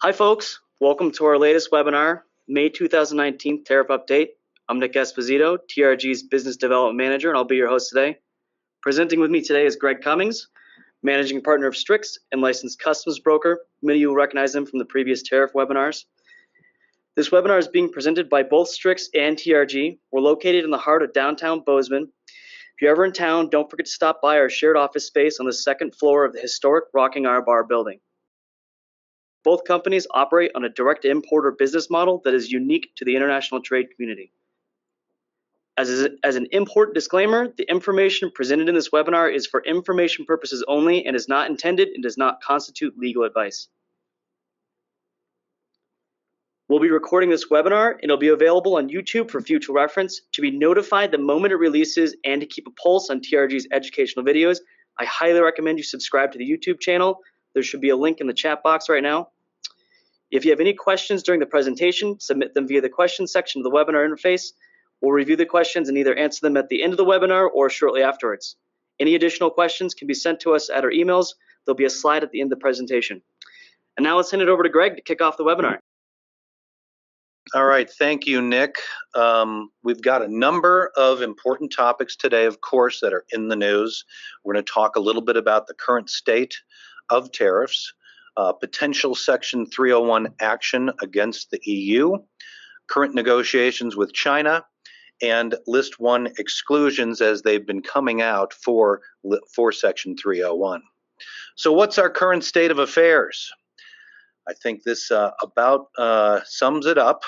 Hi folks, welcome to our latest webinar, May 2019 Tariff Update. I'm Nick Esposito, TRG's Business Development Manager, and I'll be your host today. Presenting with me today is Greg Cummings, Managing Partner of Strix and Licensed Customs Broker. Many of you will recognize him from the previous tariff webinars. This webinar is being presented by both Strix and TRG. We're located in the heart of downtown Bozeman. If you're ever in town, don't forget to stop by our shared office space on the second floor of the historic Rocking Our Bar building. Both companies operate on a direct importer business model that is unique to the international trade community. As an important disclaimer, the information presented in this webinar is for information purposes only and is not intended and does not constitute legal advice. We'll be recording this webinar and it'll be available on YouTube for future reference. To be notified the moment it releases and to keep a pulse on TRG's educational videos, I highly recommend you subscribe to the YouTube channel. There should be a link in the chat box right now. If you have any questions during the presentation, submit them via the questions section of the webinar interface. We'll review the questions and either answer them at the end of the webinar or shortly afterwards. Any additional questions can be sent to us at our emails. There'll be a slide at the end of the presentation. And now let's hand it over to Greg to kick off the webinar. All right, thank you, Nick. We've got a number of important topics today, of course, that are in the news. We're going to talk a little bit about the current state of tariffs, potential Section 301 action against the EU, current negotiations with China, and List 1 exclusions as they've been coming out for Section 301. So what's our current state of affairs? I think this about sums it up.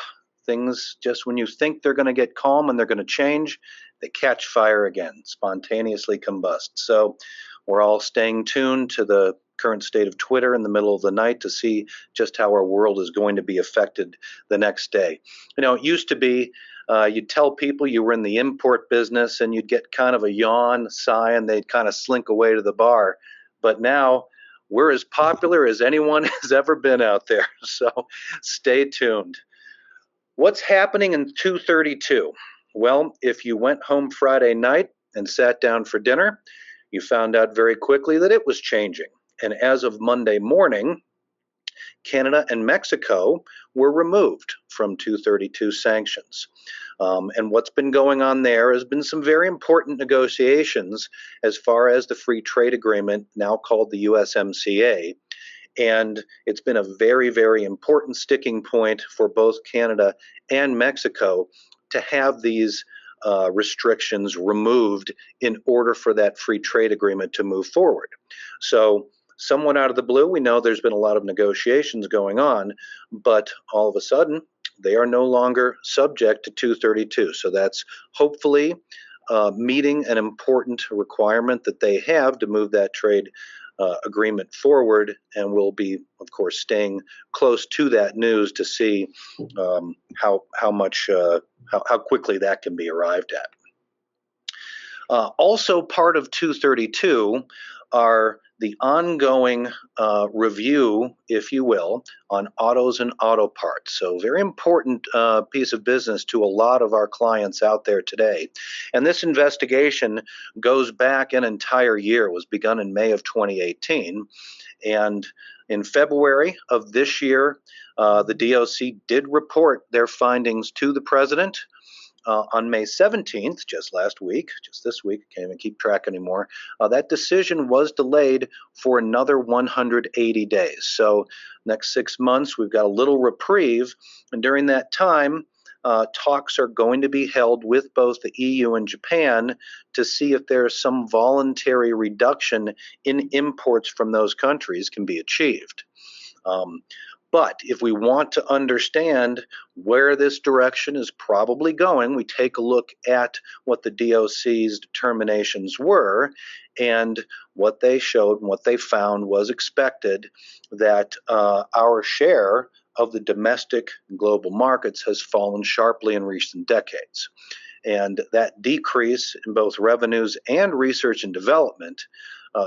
Things just when you think they're going to get calm and they're going to change, they catch fire again, spontaneously combust. So we're all staying tuned to the current state of Twitter in the middle of the night to see just how our world is going to be affected the next day. You know, it used to be you'd tell people you were in the import business and you'd get kind of a yawn, sigh, and they'd kind of slink away to the bar. But now we're as popular as anyone has ever been out there, so stay tuned. What's happening in 232? Well, if you went home Friday night and sat down for dinner, you found out very quickly that it was changing. And as of Monday morning, Canada and Mexico were removed from 232 sanctions. And what's been going on there has been some very important negotiations as far as the free trade agreement, now called the USMCA. And it's been a very, very important sticking point for both Canada and Mexico to have these restrictions removed in order for that free trade agreement to move forward. So somewhat out of the blue, we know there's been a lot of negotiations going on, but all of a sudden, they are no longer subject to 232. So that's hopefully meeting an important requirement that they have to move that trade agreement forward, and we'll be, of course, staying close to that news to see how quickly that can be arrived at. Also part of 232 are the ongoing review, if you will, on autos and auto parts. So very important piece of business to a lot of our clients out there today. And this investigation goes back an entire year. It was begun in May of 2018. And in February of this year, the DOC did report their findings to the president. On May 17th, just this week, can't even keep track anymore, that decision was delayed for another 180 days. So next 6 months, we've got a little reprieve. And during that time, talks are going to be held with both the EU and Japan to see if there's some voluntary reduction in imports from those countries can be achieved. But if we want to understand where this direction is probably going, we take a look at what the DOC's determinations were, and what they showed and what they found was expected, that our share of the domestic and global markets has fallen sharply in recent decades. And that decrease in both revenues and research and development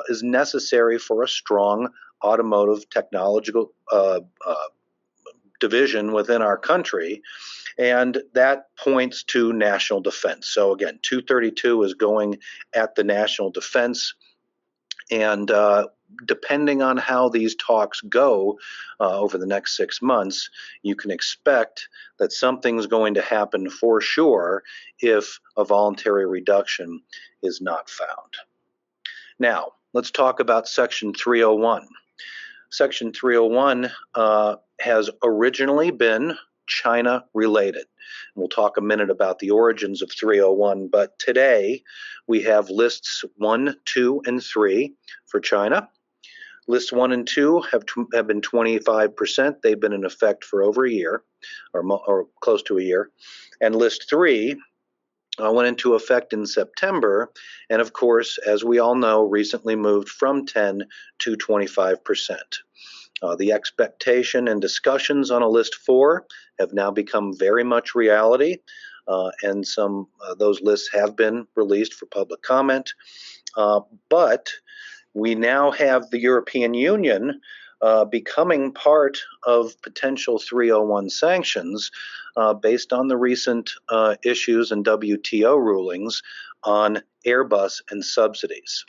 is necessary for a strong automotive technological division within our country, and that points to national defense. So again, 232 is going at the national defense, and depending on how these talks go over the next 6 months, you can expect that something's going to happen for sure if a voluntary reduction is not found. Now, let's talk about Section 301. Section 301 has originally been China related. We'll talk a minute about the origins of 301, but today we have lists 1, 2, and 3 for China. Lists 1 and 2 have been 25%. They've been in effect for over a year, or close to a year. And list 3 went into effect in September, and of course, as we all know, recently moved from 10 to 25%. The expectation and discussions on a list 4 have now become very much reality, and some those lists have been released for public comment. But we now have the European Union becoming part of potential 301 sanctions based on the recent issues and WTO rulings on Airbus and subsidies.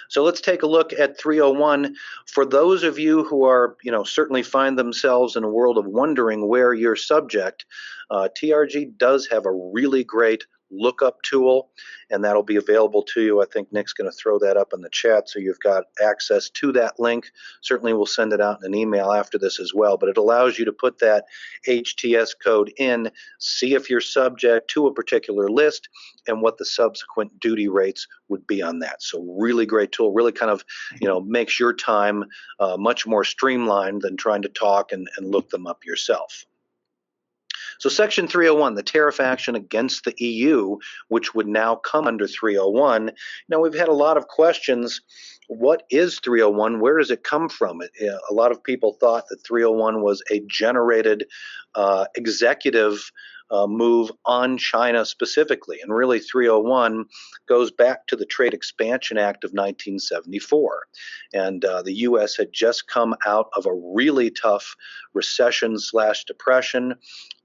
So let's take a look at 301. For those of you who are, certainly find themselves in a world of wondering where you're subject, TRG does have a really great lookup tool, and that'll be available to you. I think Nick's going to throw that up in the chat so you've got access to that link. Certainly we'll send it out in an email after this as well, but it allows you to put that HTS code in, see if you're subject to a particular list and what the subsequent duty rates would be on that. So really great tool, really kind of makes your time much more streamlined than trying to talk and look them up yourself. So Section 301, the tariff action against the EU, which would now come under 301. Now, we've had a lot of questions. What is 301? Where does it come from? A lot of people thought that 301 was a generated executive move on China specifically. And really, 301 goes back to the Trade Expansion Act of 1974. And the U.S. had just come out of a really tough recession/depression.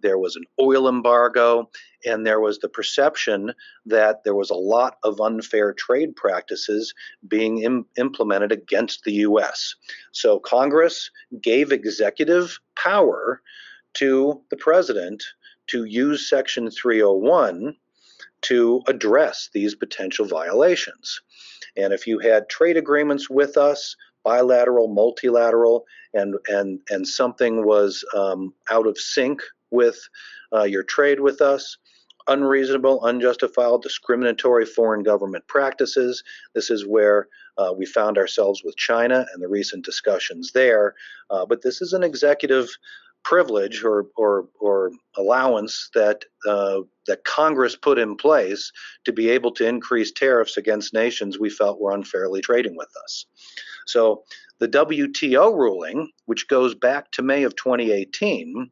There was an oil embargo, and there was the perception that there was a lot of unfair trade practices being implemented against the U.S. So Congress gave executive power to the president to use Section 301 to address these potential violations. And if you had trade agreements with us, bilateral, multilateral, and something was out of sync with your trade with us, unreasonable, unjustified, discriminatory foreign government practices. This is where we found ourselves with China and the recent discussions there. But this is an executive privilege or allowance that that Congress put in place to be able to increase tariffs against nations we felt were unfairly trading with us. So the WTO ruling, which goes back to May of 2018,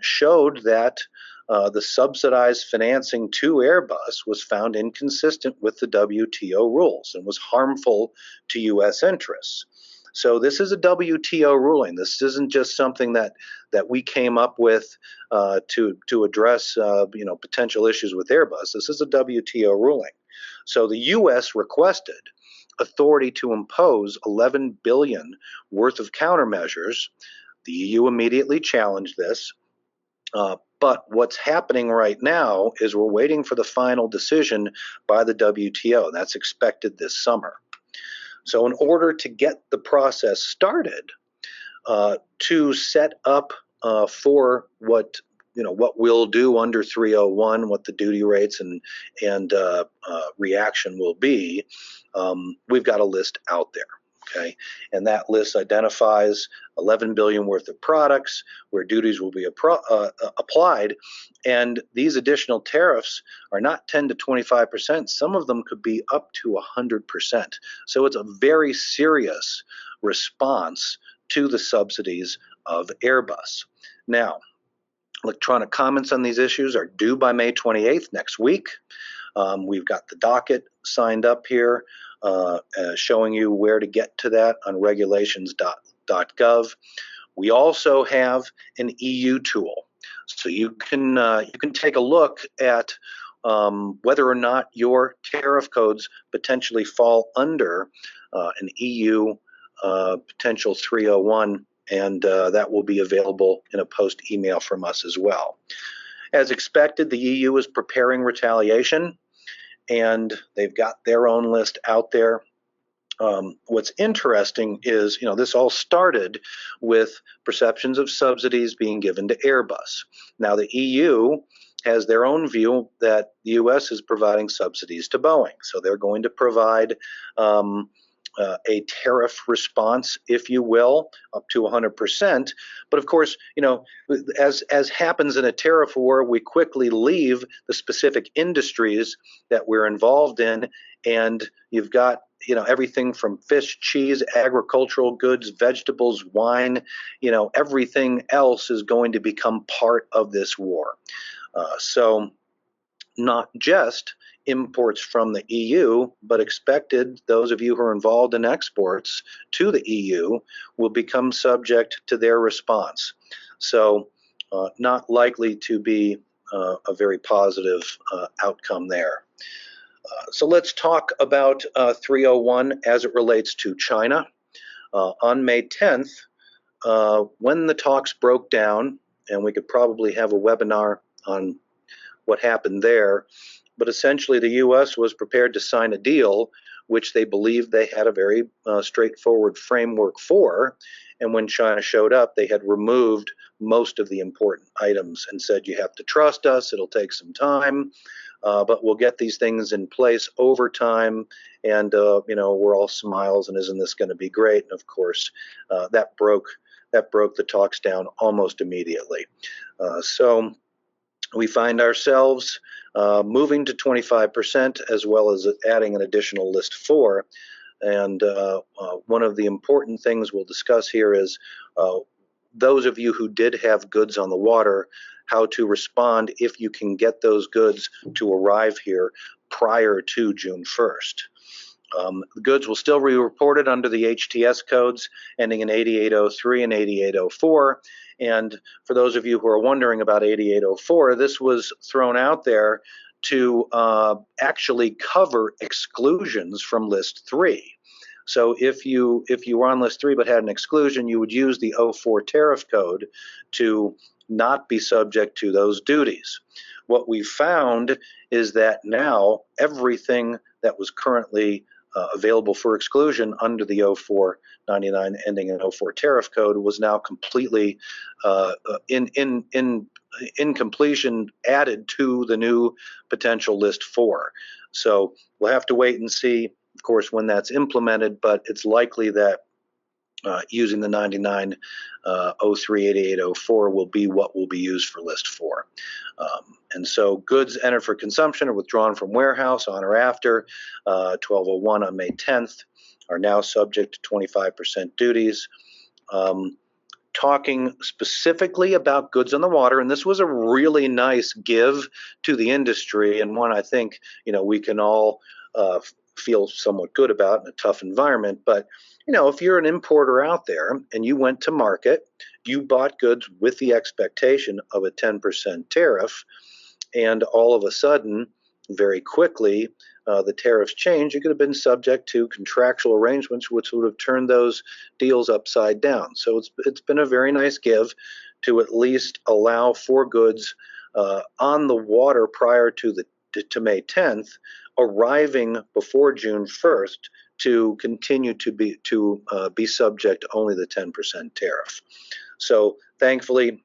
showed that the subsidized financing to Airbus was found inconsistent with the WTO rules and was harmful to U.S. interests. So this is a WTO ruling. This isn't just something that we came up with to address potential issues with Airbus. This is a WTO ruling. So the U.S. requested authority to impose $11 billion worth of countermeasures. The EU immediately challenged this. But what's happening right now is we're waiting for the final decision by the WTO. That's expected this summer. So in order to get the process started, to set up for what we'll do under 301, what the duty rates and reaction will be, we've got a list out there. Okay, and that list identifies $11 billion worth of products where duties will be applied, and these additional tariffs are not 10 to 25%. Some of them could be up to 100%. So it's a very serious response to the subsidies of Airbus. Now, electronic comments on these issues are due by May 28th, next week. We've got the docket signed up here, showing you where to get to that on regulations.gov. We also have an EU tool, so you can take a look at whether or not your tariff codes potentially fall under an EU potential 301, and that will be available in a post email from us as well. As expected, the EU is preparing retaliation, and they've got their own list out there. What's interesting is, this all started with perceptions of subsidies being given to Airbus. Now, the EU has their own view that the US is providing subsidies to Boeing. So they're going to provide a tariff response, if you will, up to 100%. But of course, as happens in a tariff war, we quickly leave the specific industries that we're involved in, and you've got everything from fish, cheese, agricultural goods, vegetables, wine, everything else is going to become part of this war. So not just imports from the EU, but expected those of you who are involved in exports to the EU will become subject to their response. So not likely to be a very positive outcome there. So let's talk about 301 as it relates to China. On May 10th, when the talks broke down, and we could probably have a webinar on what happened there, but essentially the U.S. was prepared to sign a deal which they believed they had a very straightforward framework for, and when China showed up, they had removed most of the important items and said, you have to trust us, it'll take some time, but we'll get these things in place over time, and we're all smiles, and isn't this going to be great? And of course, that broke the talks down almost immediately. So we find ourselves moving to 25%, as well as adding an additional list 4. And one of the important things we'll discuss here is those of you who did have goods on the water, how to respond if you can get those goods to arrive here prior to June 1st. The goods will still be reported under the HTS codes ending in 8803 and 8804. And for those of you who are wondering about 8804, this was thrown out there to actually cover exclusions from list 3. So if you were on list 3 but had an exclusion, you would use the 04 tariff code to not be subject to those duties. What we found is that now everything that was currently available for exclusion under the 0499 ending in 04 tariff code was now completely in completion added to the new potential list 4. So we'll have to wait and see, of course, when that's implemented, but it's likely that using the 99 03 8804 will be what will be used for list 4. And so goods entered for consumption or withdrawn from warehouse on or after 1201 on May 10th are now subject to 25% duties. Talking specifically about goods on the water, and this was a really nice give to the industry, and one I think we can all feel somewhat good about in a tough environment. But if you're an importer out there and you went to market, you bought goods with the expectation of a 10% tariff, and all of a sudden, very quickly, the tariffs change, you could have been subject to contractual arrangements which would have turned those deals upside down. So it's been a very nice give to at least allow for goods on the water prior to May 10th, arriving before June 1st, to continue to be subject to only the 10% tariff. So thankfully,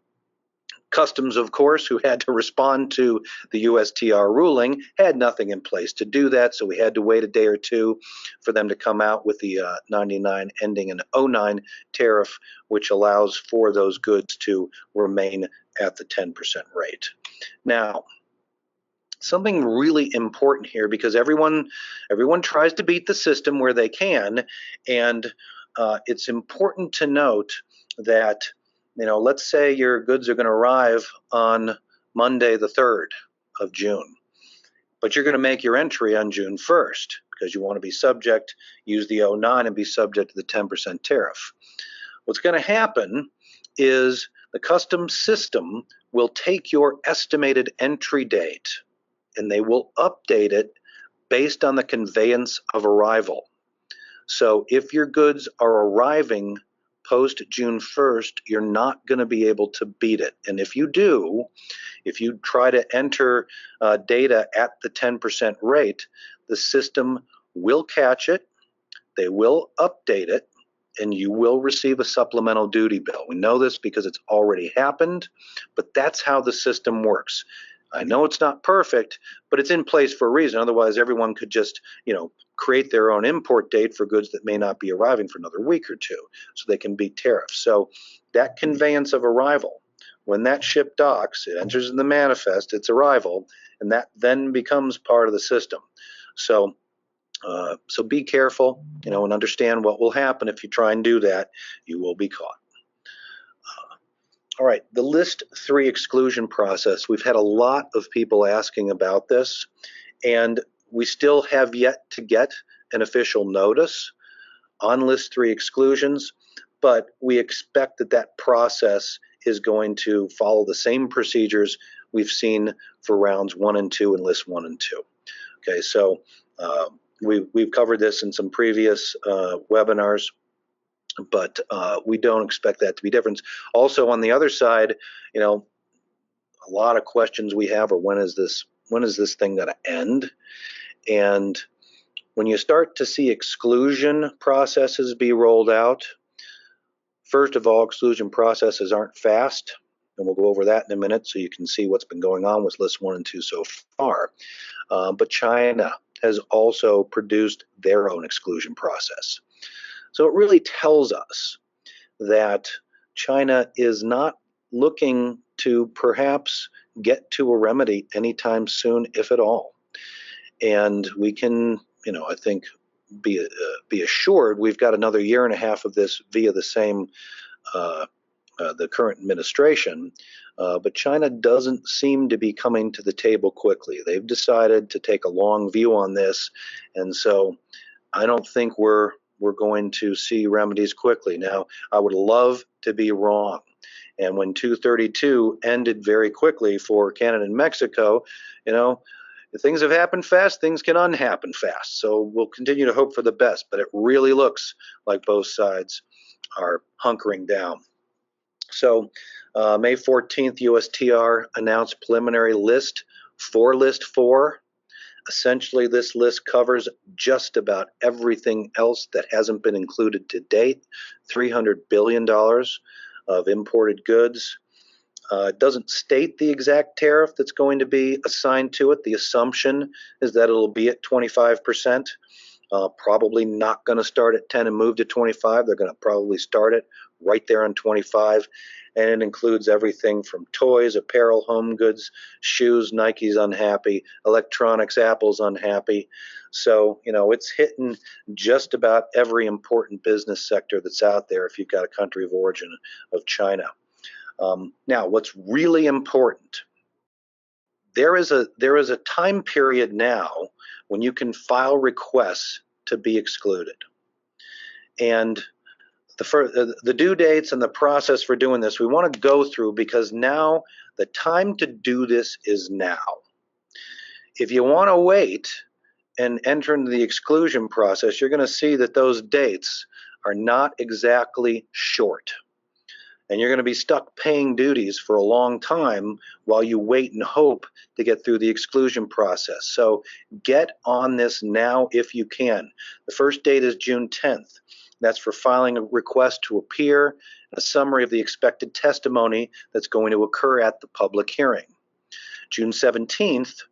Customs, of course, who had to respond to the USTR ruling, had nothing in place to do that, so we had to wait a day or two for them to come out with the 99 ending in 09 tariff, which allows for those goods to remain at the 10% rate. Now, something really important here, because everyone tries to beat the system where they can, and it's important to note that let's say your goods are going to arrive on Monday the 3rd of June, but you're going to make your entry on June 1st because you want to be subject, use the 09 and be subject to the 10% tariff. What's going to happen is the customs system will take your estimated entry date and they will update it based on the conveyance of arrival. So if your goods are arriving post June 1st, you're not going to be able to beat it. And if you do, if you try to enter data at the 10% rate, the system will catch it, they will update it, and you will receive a supplemental duty bill. We know this because it's already happened, but that's how the system works. I know it's not perfect, but it's in place for a reason. Otherwise, everyone could just, create their own import date for goods that may not be arriving for another week or two, so they can beat tariffs. So that conveyance of arrival, when that ship docks, it enters in the manifest, its arrival, and that then becomes part of the system. So be careful, and understand what will happen if you try and do that. You will be caught. All right, the List 3 exclusion process. We've had a lot of people asking about this, and we still have yet to get an official notice on List 3 exclusions, but we expect that process is going to follow the same procedures we've seen for rounds 1 and 2 and List 1 and 2. Okay, so we've covered this in some previous webinars, but we don't expect that to be different. Also, on the other side, a lot of questions we have are when is this thing going to end? And when you start to see exclusion processes be rolled out, first of all, exclusion processes aren't fast, and we'll go over that in a minute so you can see what's been going on with List 1 and 2 so far. But China has also produced their own exclusion process. So it really tells us that China is not looking to perhaps get to a remedy anytime soon, if at all. And we can, I think, be assured we've got another year and a half of this via the same, the current administration. But China doesn't seem to be coming to the table quickly. They've decided to take a long view on this, and so I don't think we're going to see remedies quickly. Now, I would love to be wrong. And when 232 ended very quickly for Canada and Mexico, if things have happened fast, things can unhappen fast. So we'll continue to hope for the best, but it really looks like both sides are hunkering down. So May 14th, USTR announced preliminary list for List 4. Essentially, this list covers just about everything else that hasn't been included to date, $300 billion of imported goods. It doesn't state the exact tariff that's going to be assigned to it. The assumption is that it'll be at 25%. Probably not going to start at 10 and move to 25. They're going to probably start it right there on 25. And it includes everything from toys, apparel, home goods, shoes. Nike's unhappy, electronics, Apple's unhappy. So, it's hitting just about every important business sector that's out there if you've got a country of origin of China. Now, what's really important, there is a time period now when you can file requests to be excluded. And the due dates and the process for doing this, we want to go through, because now the time to do this is now. If you want to wait and enter into the exclusion process, you're going to see that those dates are not exactly short. And you're going to be stuck paying duties for a long time while you wait and hope to get through the exclusion process. So get on this now if you can. The first date is June 10th. That's for filing a request to appear, a summary of the expected testimony that's going to occur at the public hearing. June 17th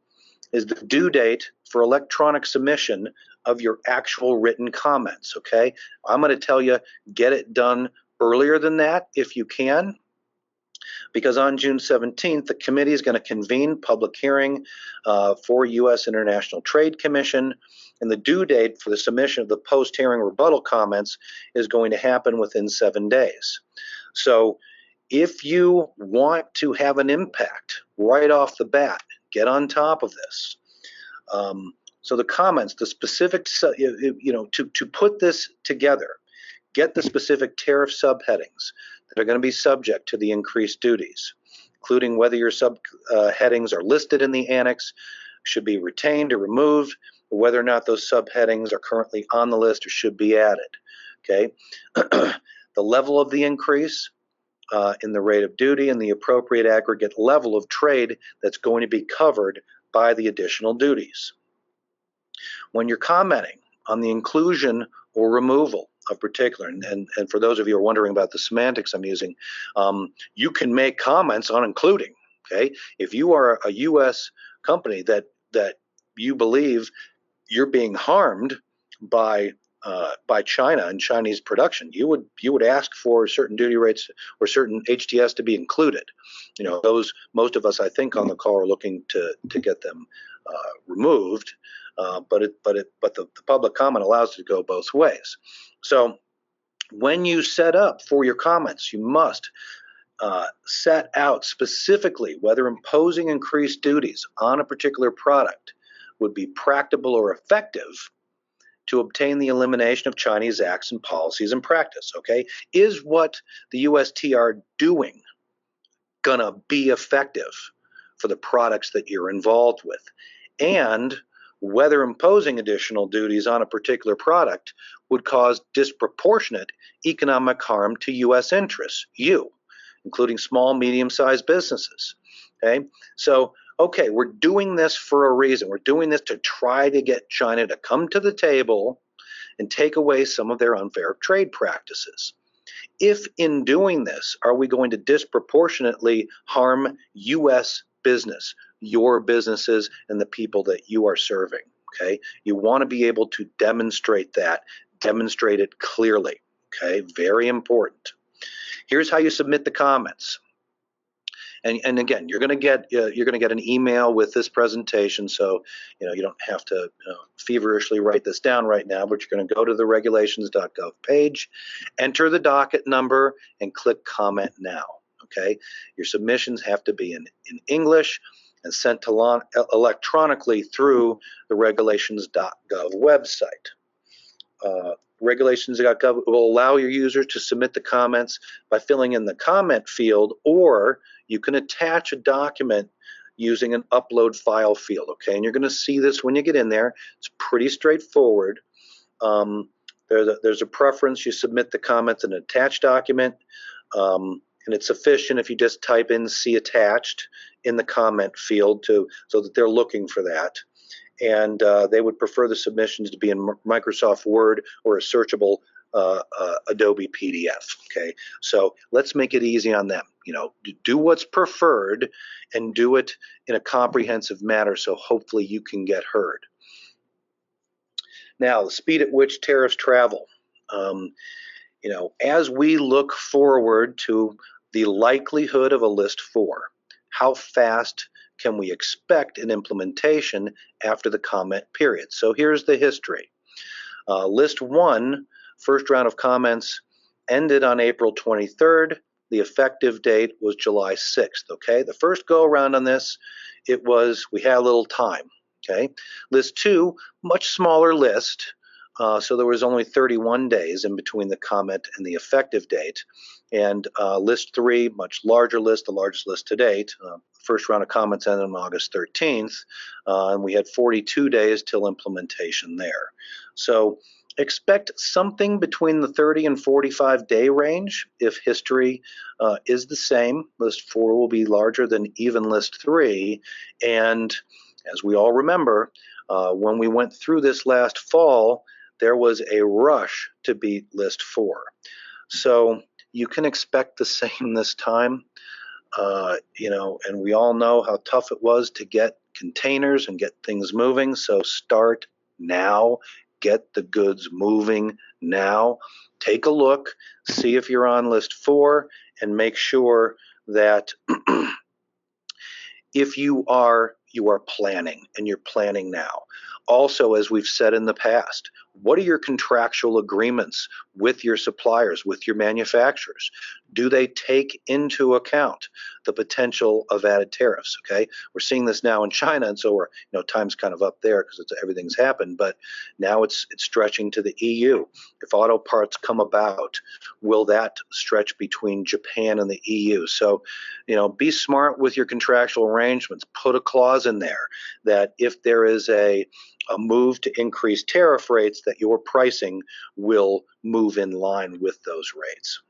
is the due date for electronic submission of your actual written comments, okay? I'm going to tell you, get it done earlier than that if you can, because on June 17th, the committee is going to convene public hearing for U.S. International Trade Commission, and the due date for the submission of the post-hearing rebuttal comments is going to happen within 7 days. So if you want to have an impact right off the bat, get on top of this. So the comments, the specifics, to put this together, get the specific tariff subheadings that are going to be subject to the increased duties, including whether your subheadings are listed in the annex, should be retained or removed, or whether or not those subheadings are currently on the list or should be added. Okay, the level of the increase in the rate of duty and the appropriate aggregate level of trade that's going to be covered by the additional duties. When you're commenting on the inclusion or removal of particular, and for those of you who are wondering about the semantics I'm using, you can make comments on including. Okay, if you are a U.S. company that you believe you're being harmed by China and Chinese production, you would ask for certain duty rates or certain HTS to be included. You know, those most of us I think on the call are looking to get them removed, but the public comment allows it to go both ways. So when you set up for your comments, you must set out specifically whether imposing increased duties on a particular product would be practicable or effective to obtain the elimination of Chinese acts and policies and practice. Okay, is what the USTR doing gonna be effective for the products that you're involved with, and whether imposing additional duties on a particular product would cause disproportionate economic harm to U.S. interests, including small, medium-sized businesses. Okay, so okay, we're doing this for a reason. We're doing this to try to get China to come to the table and take away some of their unfair trade practices. If in doing this, are we going to disproportionately harm U.S. business, your businesses, and the people that you are serving? Okay, you want to be able to demonstrate that, demonstrate it clearly. Okay, very important. Here's how you submit the comments. And again, you're going to get an email with this presentation, so you don't have to feverishly write this down right now. But you're going to go to the regulations.gov page, enter the docket number, and click Comment Now. Okay, your submissions have to be in English and sent electronically through the regulations.gov website. Regulations.gov will allow your users to submit the comments by filling in the comment field, or you can attach a document using an upload file field. Okay, and you're going to see this when you get in there. It's pretty straightforward. There's a preference. You submit the comments in an attached document, and it's sufficient if you just type in "see attached" in the comment field so that they're looking for that. And they would prefer the submissions to be in Microsoft Word or a searchable Adobe PDF. Okay, so let's make it easy on them. Do what's preferred and do it in a comprehensive manner, so hopefully you can get heard. Now, the speed at which tariffs travel. As we look forward to the likelihood of a List 4, how fast can we expect an implementation after the comment period? So here's the history. List 1, first round of comments, ended on April 23rd. The effective date was July 6th. Okay, the first go around on this, we had a little time. Okay, List 2, much smaller list. So there was only 31 days in between the comment and the effective date. And List 3, much larger list, the largest list to date. First round of comments ended on August 13th, and we had 42 days till implementation there. So expect something between the 30 and 45 day range if history is the same. List 4 will be larger than even List 3. And as we all remember, when we went through this last fall, there was a rush to beat List 4. So you can expect the same this time. And we all know how tough it was to get containers and get things moving. So start now, get the goods moving now. Take a look, see if you're on List 4, and make sure that if you are planning, and you're planning now. Also, as we've said in the past, What are your contractual agreements with your suppliers, with your manufacturers? Do they take into account the potential of added tariffs? Okay, we're seeing this now in China, and so we're, time's kind of up there because everything's happened. But now it's stretching to the EU. If auto parts come about, will that stretch between Japan and the EU? So, be smart with your contractual arrangements. Put a clause in there that if there is a move to increase tariff rates, that your pricing will move in line with those rates.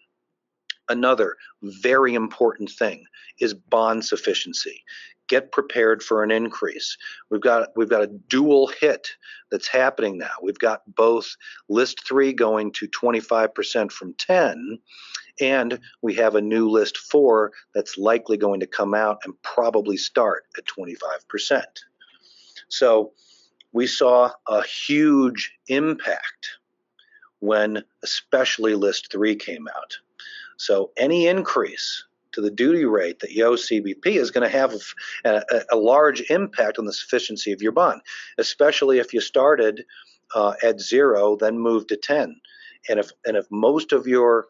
Another very important thing is bond sufficiency. Get prepared for an increase. We've got a dual hit that's happening now. We've got both list 3 going to 25% from 10, and we have a new list 4 that's likely going to come out and probably start at 25%. So we saw a huge impact when especially list 3 came out. So any increase to the duty rate that you owe CBP is going to have a large impact on the sufficiency of your bond, especially if you started at 0, then moved to 10. And if most of your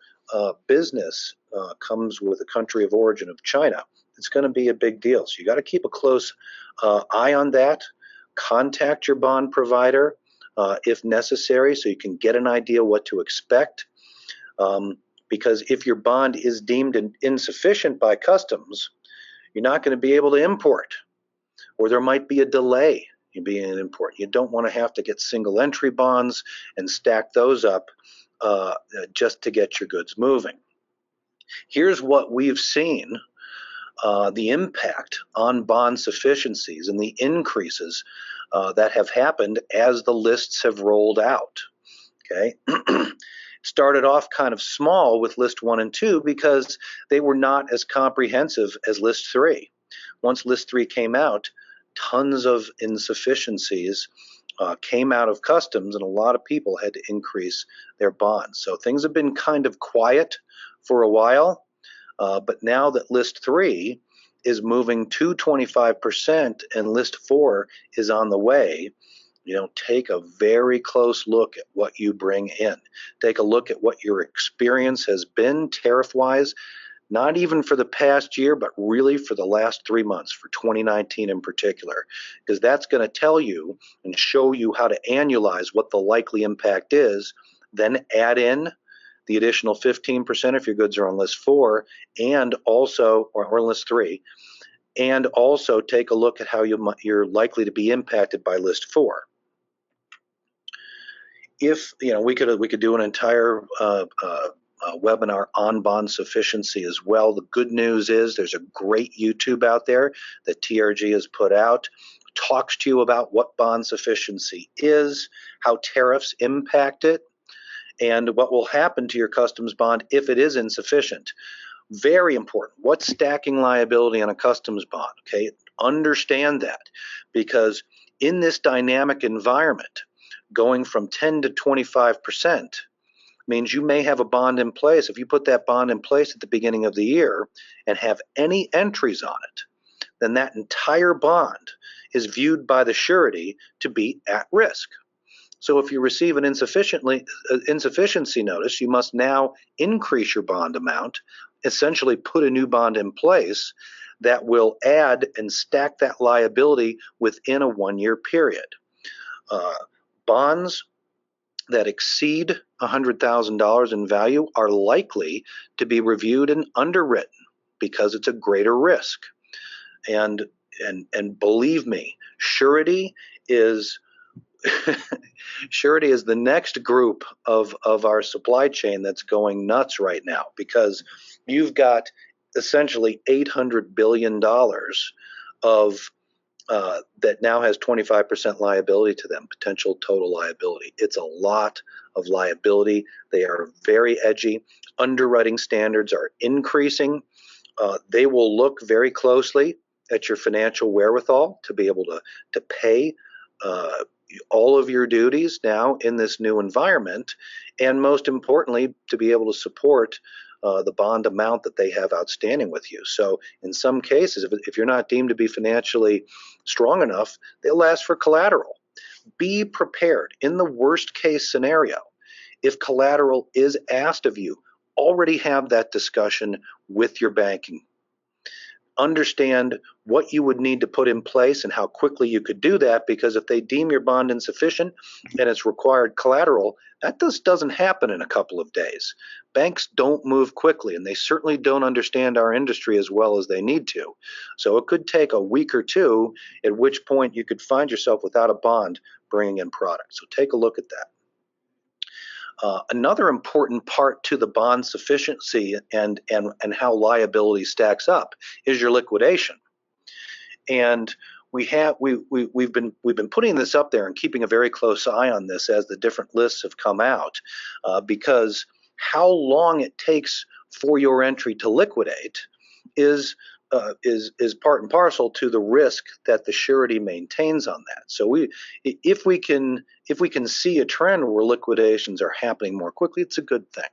business comes with a country of origin of China, it's going to be a big deal. So you got to keep a close eye on that. Contact your bond provider if necessary, so you can get an idea what to expect. Because if your bond is deemed insufficient by customs, you're not going to be able to import, or there might be a delay in being an import. You don't want to have to get single entry bonds and stack those up just to get your goods moving. Here's what we've seen, the impact on bond sufficiencies and the increases that have happened as the lists have rolled out. Okay. Started off kind of small with list 1 and 2 because they were not as comprehensive as list 3. Once list 3 came out, tons of insufficiencies came out of customs, and a lot of people had to increase their bonds. So things have been kind of quiet for a while, but now that list 3 is moving to 25% and list 4 is on the way, take a very close look at what you bring in. Take a look at what your experience has been tariff-wise, not even for the past year, but really for the last 3 months, for 2019 in particular, because that's going to tell you and show you how to annualize what the likely impact is, then add in the additional 15% if your goods are on list 4 and also, or list 3, and also take a look at how you're likely to be impacted by list 4. If we could do an entire webinar on bond sufficiency as well. The good news is there's a great YouTube out there that TRG has put out, talks to you about what bond sufficiency is, how tariffs impact it, and what will happen to your customs bond if it is insufficient. Very important. What's stacking liability on a customs bond? Okay, understand that, because in this dynamic environment, going from 10 to 25% means you may have a bond in place. If you put that bond in place at the beginning of the year and have any entries on it, then that entire bond is viewed by the surety to be at risk. So if you receive an insufficiency notice, you must now increase your bond amount, essentially put a new bond in place that will add and stack that liability within a 1-year period. Bonds that exceed $100,000 in value are likely to be reviewed and underwritten because it's a greater risk. And believe me, surety is surety is the next group of our supply chain that's going nuts right now, because you've got essentially $800 billion of that now has 25% liability to them, potential total liability. It's a lot of liability. They are very edgy. Underwriting standards are increasing. They will look very closely at your financial wherewithal to be able to pay all of your duties now in this new environment, and most importantly, to be able to support the bond amount that they have outstanding with you. So in some cases, if you're not deemed to be financially strong enough, they'll ask for collateral. be prepared. In the worst case scenario, if collateral is asked of you, already have that discussion with your banking. Understand what you would need to put in place and how quickly you could do that, because if they deem your bond insufficient and it's required collateral, that just doesn't happen in a couple of days. Banks don't move quickly, and they certainly don't understand our industry as well as they need to. So it could take a week or two, at which point you could find yourself without a bond bringing in product. So take a look at that. Another important part to the bond sufficiency and how liability stacks up is your liquidation. And we've been putting this up there and keeping a very close eye on this as the different lists have come out, because how long it takes for your entry to liquidate is part and parcel to the risk that the surety maintains on that. So if we can see a trend where liquidations are happening more quickly, it's a good thing.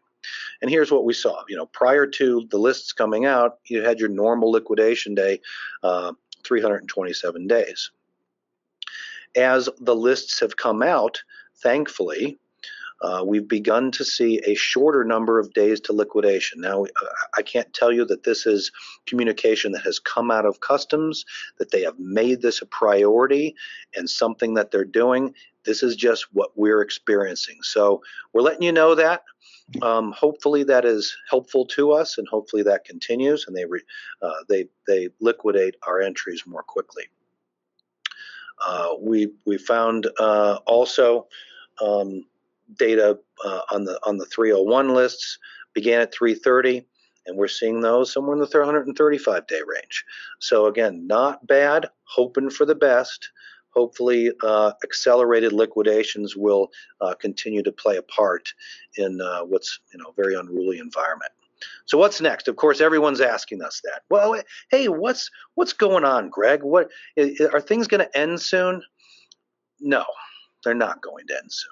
And here's what we saw. Prior to the lists coming out, you had your normal liquidation day, 327 days. As the lists have come out, thankfully, we've begun to see a shorter number of days to liquidation. Now, I can't tell you that this is communication that has come out of customs, that they have made this a priority and something that they're doing. This is just what we're experiencing. So we're letting you know that. Hopefully that is helpful to us, and hopefully that continues, and they liquidate our entries more quickly. We found also data on the 301 lists began at 330, and we're seeing those somewhere in the 135-day range. So again, not bad, hoping for the best. Hopefully accelerated liquidations will continue to play a part in what's a very unruly environment. So what's next? Of course, everyone's asking us that. Well, hey, what's going on, Greg? What are things going to end soon? No, they're not going to end soon.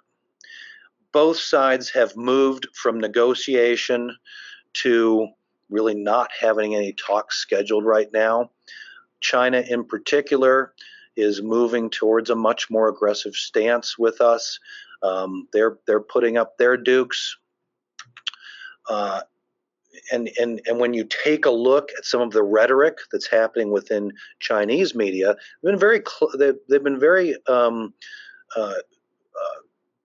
Both sides have moved from negotiation to really not having any talks scheduled right now. China in particular is moving towards a much more aggressive stance with us. They're putting up their dukes. And when you take a look at some of the rhetoric that's happening within Chinese media, they've been very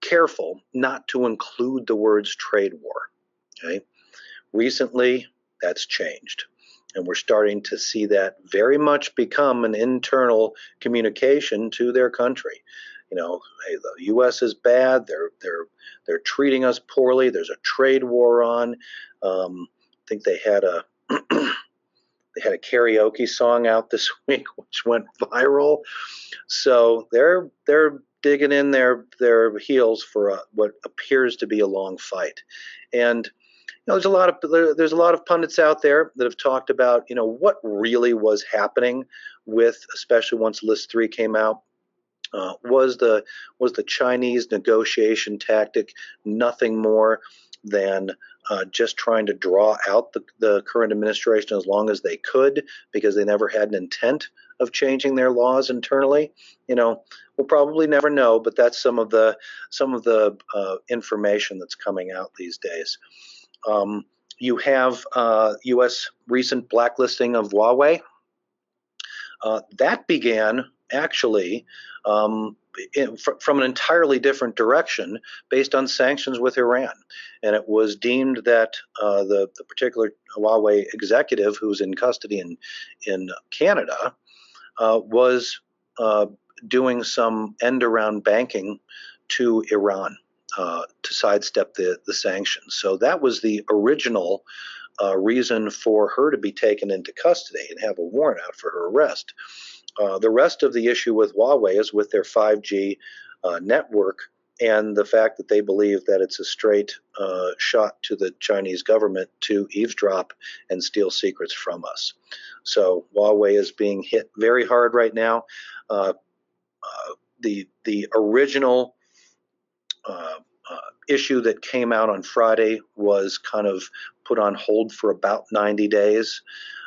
careful not to include the words trade war. Okay, recently that's changed, and we're starting to see that very much become an internal communication to their country. Hey, the U.S. is bad. They're treating us poorly. There's a trade war on. I think they had a karaoke song out this week which went viral. So they're digging in their heels for what appears to be a long fight. And there's a lot of pundits out there that have talked about what really was happening with, especially once List 3 came out. Was the Chinese negotiation tactic nothing more than just trying to draw out the current administration as long as they could, because they never had an intent of changing their laws internally? We'll probably never know, but that's some of the information that's coming out these days. You have U.S. recent blacklisting of HUAWEI. That began actually from an entirely different direction based on sanctions with Iran. And it was deemed that the particular HUAWEI executive who's in custody in Canada was doing some end-around banking to Iran to sidestep the sanctions. So that was the original reason for her to be taken into custody and have a warrant out for her arrest. The rest of the issue with HUAWEI is with their 5G network, and the fact that they believe that it's a straight shot to the Chinese government to eavesdrop and steal secrets from us. So HUAWEI is being hit very hard right now. The original issue that came out on Friday was kind of put on hold for about 90 days,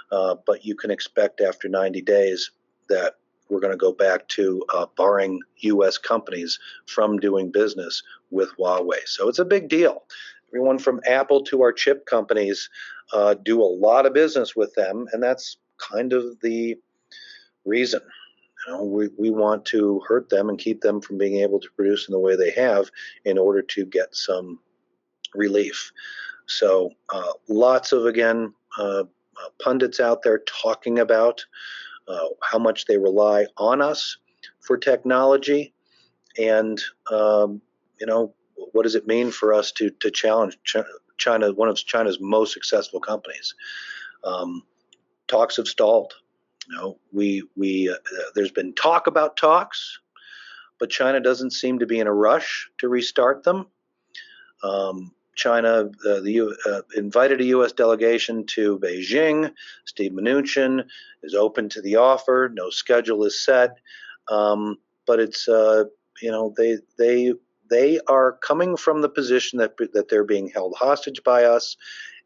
but you can expect after 90 days that we're going to go back to barring U.S. companies from doing business with Huawei. So it's a big deal. Everyone from Apple to our chip companies do a lot of business with them, and that's kind of the reason. You know, we want to hurt them and keep them from being able to produce in the way they have in order to get some relief. So lots of, again, pundits out there talking about how much they rely on us for technology, and you know, what does it mean for us to challenge China, one of China's most successful companies? Talks have stalled. You know, there's been talk about talks, but China doesn't seem to be in a rush to restart them. China invited a U.S. delegation to Beijing. Steve Mnuchin is open to the offer. No schedule is set, but it's you know, they are coming from the position that they're being held hostage by us,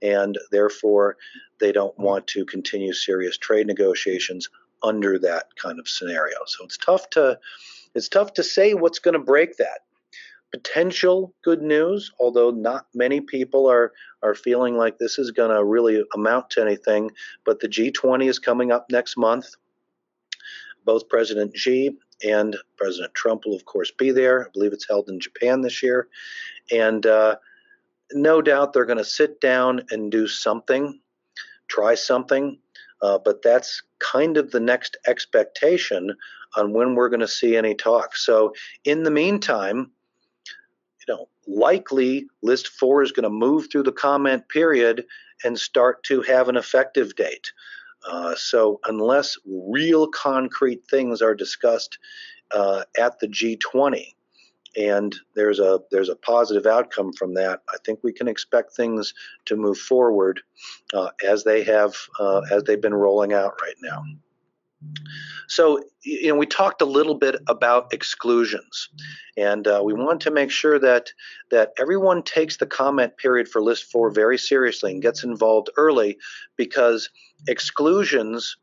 and therefore they don't want to continue serious trade negotiations under that kind of scenario. So it's tough to say what's going to break that. Potential good news, although not many people are feeling like this is going to really amount to anything, but the G20 is coming up next month. Both President Xi and President Trump will, of course, be there. I believe it's held in Japan this year. And no doubt they're going to sit down and do something, try something, but that's kind of the next expectation on when we're going to see any talk. So in the meantime, you know, likely List 4 is going to move through the comment period and start to have an effective date. So unless real concrete things are discussed at the G20, and there's a positive outcome from that, I think we can expect things to move forward as they've been rolling out right now. So, you know, we talked a little bit about exclusions, and we want to make sure that everyone takes the comment period for List 4 very seriously and gets involved early, because exclusions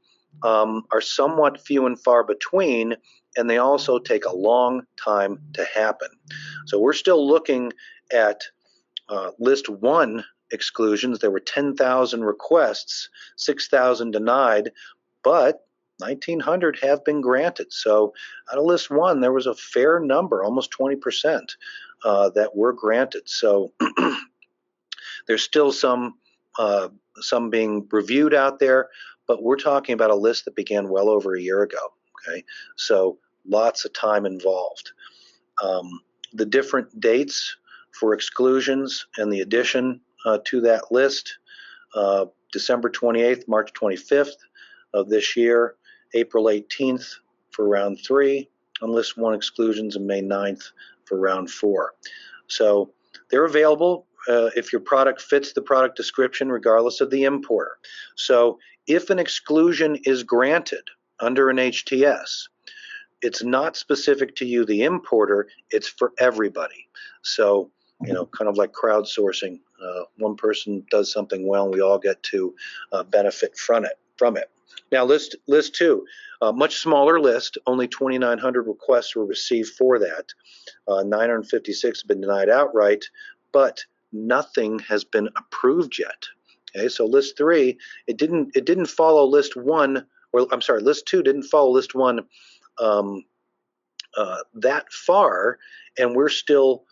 are somewhat few and far between, and they also take a long time to happen. So we're still looking at List 1 exclusions. There were 10,000 requests, 6,000 denied, but 1,900 have been granted. So out of List 1, there was a fair number, almost 20%, that were granted. So there's still some being reviewed out there, but we're talking about a list that began well over a year ago. Okay, so lots of time involved. The different dates for exclusions and the addition to that list: December 28th, March 25th of this year, April 18th for round 3 on List 1 exclusions, and May 9th for round 4. So they're available if your product fits the product description, regardless of the importer. So if an exclusion is granted under an HTS, it's not specific to you, the importer, it's for everybody. So, you know, kind of like crowdsourcing. One person does something well, and we all get to benefit from it. Now, list 2, much smaller list. Only 2,900 requests were received for that. 956 have been denied outright, but nothing has been approved yet. Okay, so List 3, it didn't follow List 1, or I'm sorry, List 2 didn't follow List 1 that far, and we're still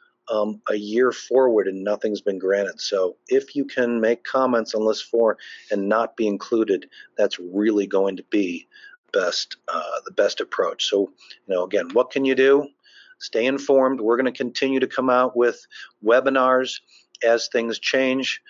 a year forward and nothing's been granted. So if you can make comments on List 4 and not be included, that's really going to be the best approach. So, you know, again, what can you do? Stay informed. We're going to continue to come out with webinars as things change.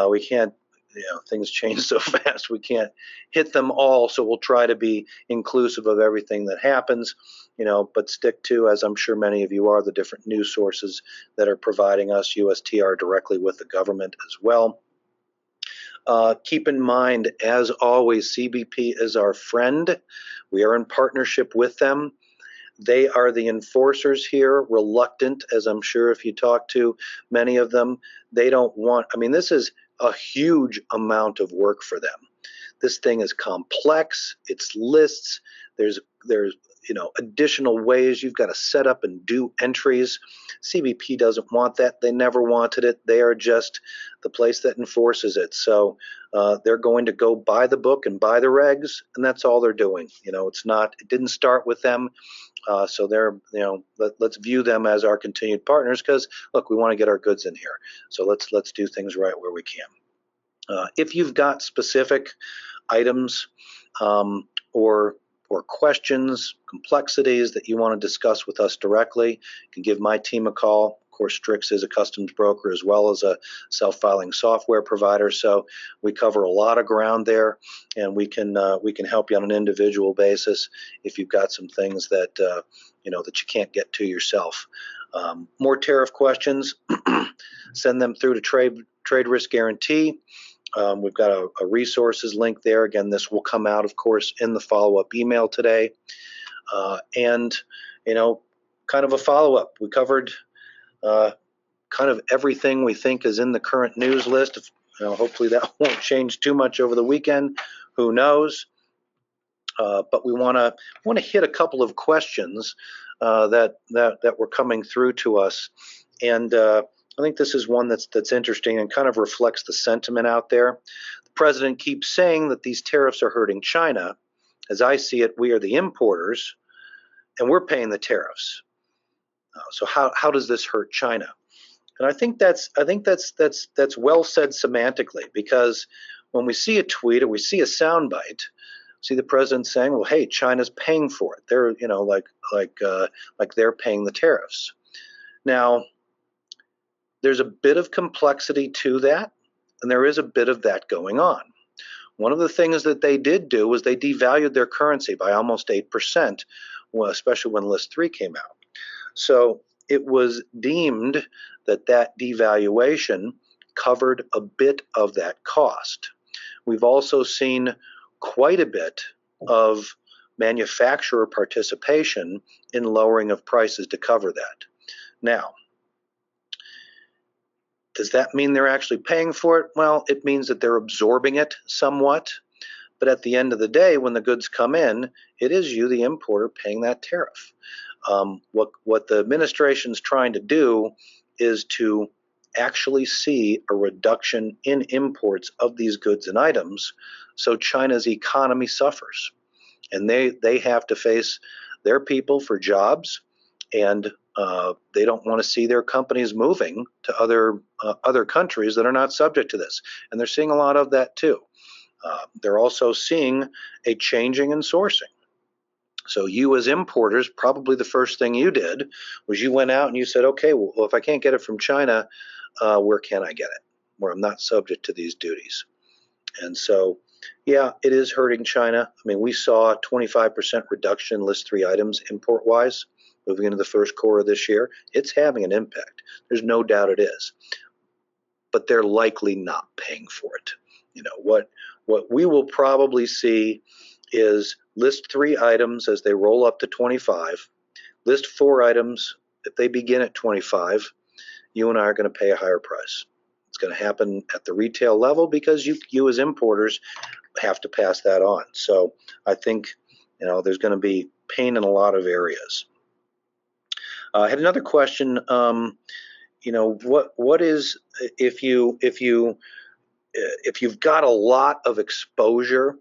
We can't, you know, things change so fast, we can't hit them all. So we'll try to be inclusive of everything that happens, you know, but stick to, as I'm sure many of you are, the different news sources that are providing us USTR directly with the government as well. Keep in mind, as always, CBP is our friend. We are in partnership with them. They are the enforcers here, reluctant, as I'm sure if you talk to many of them, they don't want, I mean, this is a huge amount of work for them. This thing is complex, it's lists, there's additional ways you've got to set up and do entries. CBP doesn't want that. They never wanted it. They are just the place that enforces it. So they're going to go by the book and by the regs, and that's all they're doing. It didn't start with them. So they're, let's view them as our continued partners, because look, we want to get our goods in here. So let's do things right where we can. If you've got specific items or questions, complexities that you want to discuss with us directly, you can give my team a call. Of course, Strix is a customs broker as well as a self-filing software provider, so we cover a lot of ground there, and we can help you on an individual basis if you've got some things that that you can't get to yourself. More tariff questions, send them through to Trade Risk Guaranty. We've got a resources link there. Again, this will come out, of course, in the follow-up email today. And kind of a follow-up. We covered kind of everything we think is in the current news list. Hopefully that won't change too much over the weekend. Who knows? But we want to hit a couple of questions that were coming through to us, and I think this is one that's interesting and kind of reflects the sentiment out there. The president keeps saying that these tariffs are hurting China. As I see it, we are the importers, and we're paying the tariffs. So how does this hurt China? And I think that's well said semantically, because when we see a tweet or we see a soundbite, see the president saying, "Well, hey, China's paying for it. They're like they're paying the tariffs." Now, there's a bit of complexity to that, and there is a bit of that going on. One of the things that they did do was they devalued their currency by almost 8%, especially when List 3 came out. So it was deemed that devaluation covered a bit of that cost. We've also seen quite a bit of manufacturer participation in lowering of prices to cover that. Now, does that mean they're actually paying for it? Well, it means that they're absorbing it somewhat. But at the end of the day, when the goods come in, it is you, the importer, paying that tariff. What the administration's trying to do is to actually see a reduction in imports of these goods and items, so China's economy suffers. And they have to face their people for jobs, and they don't want to see their companies moving to other countries that are not subject to this. And they're seeing a lot of that too. They're also seeing a changing in sourcing. So you as importers, probably the first thing you did was you went out and you said, okay, well, if I can't get it from China, where can I get it? Where I'm not subject to these duties. And so, yeah, it is hurting China. I mean, we saw a 25% reduction in List 3 items import-wise moving into the first quarter of this year. It's having an impact. There's no doubt it is. But they're likely not paying for it. What we will probably see is List 3 items as they roll up to 25. List 4 items, if they begin at 25, you and I are going to pay a higher price. It's going to happen at the retail level because you as importers have to pass that on. So I think there's going to be pain in a lot of areas. I had another question. What is if you've got a lot of exposure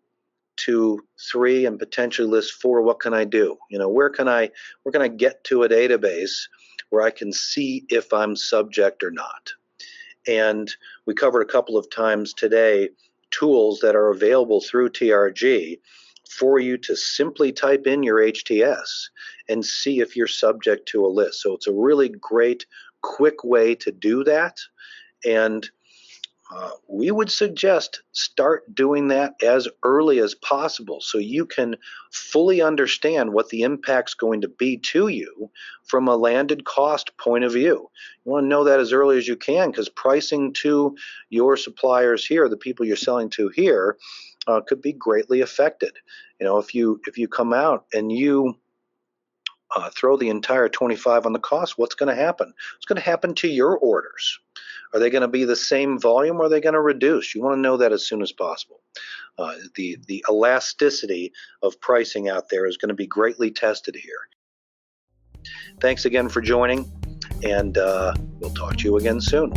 to 3 and potentially List 4, what can I do? Where can I get to a database where I can see if I'm subject or not? And we covered a couple of times today tools that are available through TRG for you to simply type in your HTS and see if you're subject to a list. So it's a really great, quick way to do that. And we would suggest start doing that as early as possible so you can fully understand what the impact's going to be to you from a landed cost point of view. You want to know that as early as you can, because pricing to your suppliers here, the people you're selling to here, could be greatly affected. If you come out and you throw the entire 25 on the cost, what's going to happen? What's going to happen to your orders? Are they going to be the same volume or are they going to reduce? You want to know that as soon as possible. The elasticity of pricing out there is going to be greatly tested here. Thanks again for joining, and we'll talk to you again soon.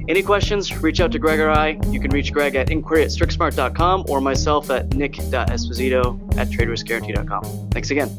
Any questions, reach out to Greg or I. You can reach Greg at inquiry@stricksmart.com or myself at nick.esposito@traderiskguaranty.com. Thanks again.